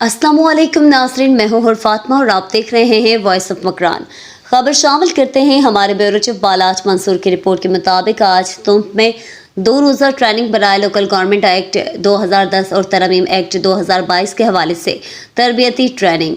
अस्सलामु अलैकुम नाज़रीन, मैं हूँ फातिमा और आप देख रहे हैं वॉइस ऑफ मकरान। खबर शामिल करते हैं हमारे ब्यूरो चीफ बालाज मंसूर की रिपोर्ट के मुताबिक आज तुंब में 2 रोज़ा ट्रेनिंग बनाए लोकल गवर्नमेंट एक्ट 2010 और तरमीम एक्ट 2022 के हवाले से तरबियती training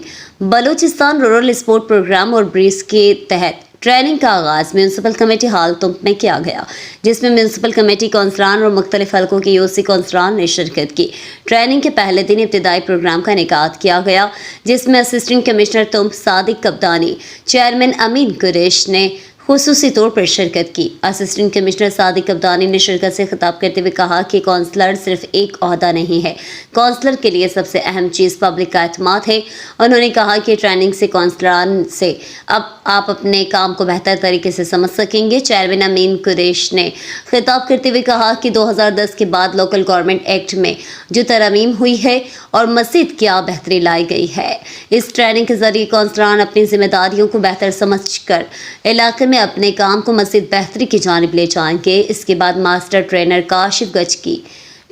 Balochistan rural support programme और ब्रीज के तहत ट्रेनिंग का आगाज़ म्यूनसिपल कमेटी हाल तुंब में किया गया, जिसमें म्यूनसिपल कमेटी कौंसलान और मुख्तलिफ हलकों के यूसी कौंसलान ने शिरकत की। ट्रेनिंग के पहले दिन इब्तिदाई प्रोग्राम का इनेकाद किया गया, जिसमें असिस्टेंट कमिश्नर तुंब सादिक कप्तानी, चेयरमैन अमीन कुरैश ने खुसूसी तौर पर शिरकत की। असिस्टेंट कमिश्नर सादिक कप्तानी ने शिरकत से खिताब करते हुए कहा कि कौंसलर सिर्फ एक ओहदा नहीं है, कौंसलर के लिए सबसे अहम चीज़ पब्लिक का एतमाद है। उन्होंने कहा कि ट्रेनिंग से कौंसलरान से अब आप अपने काम को बेहतर तरीके से समझ सकेंगे। चेयरमैन अमीन कुरैश ने खिताब करते हुए कहा कि 2010 के बाद लोकल गवर्नमेंट एक्ट में जो तरमीम हुई है और मज़ीद क्या बेहतरी लाई गई है, इस ट्रेनिंग के जरिए कौंसलरान अपनी जिम्मेदारियों को बेहतर समझ कर इलाके में अपने काम को मज़ीद बेहतरी की जानिब ले जाएंगे। इसके बाद मास्टर ट्रेनर काशिफ गज की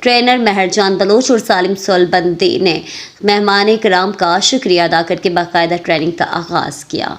ट्रेनर महरजान बलोच और सालिम सोलबंदी ने मेहमान कराम का शुक्रिया अदा करके बाकायदा ट्रेनिंग का आगाज़ किया।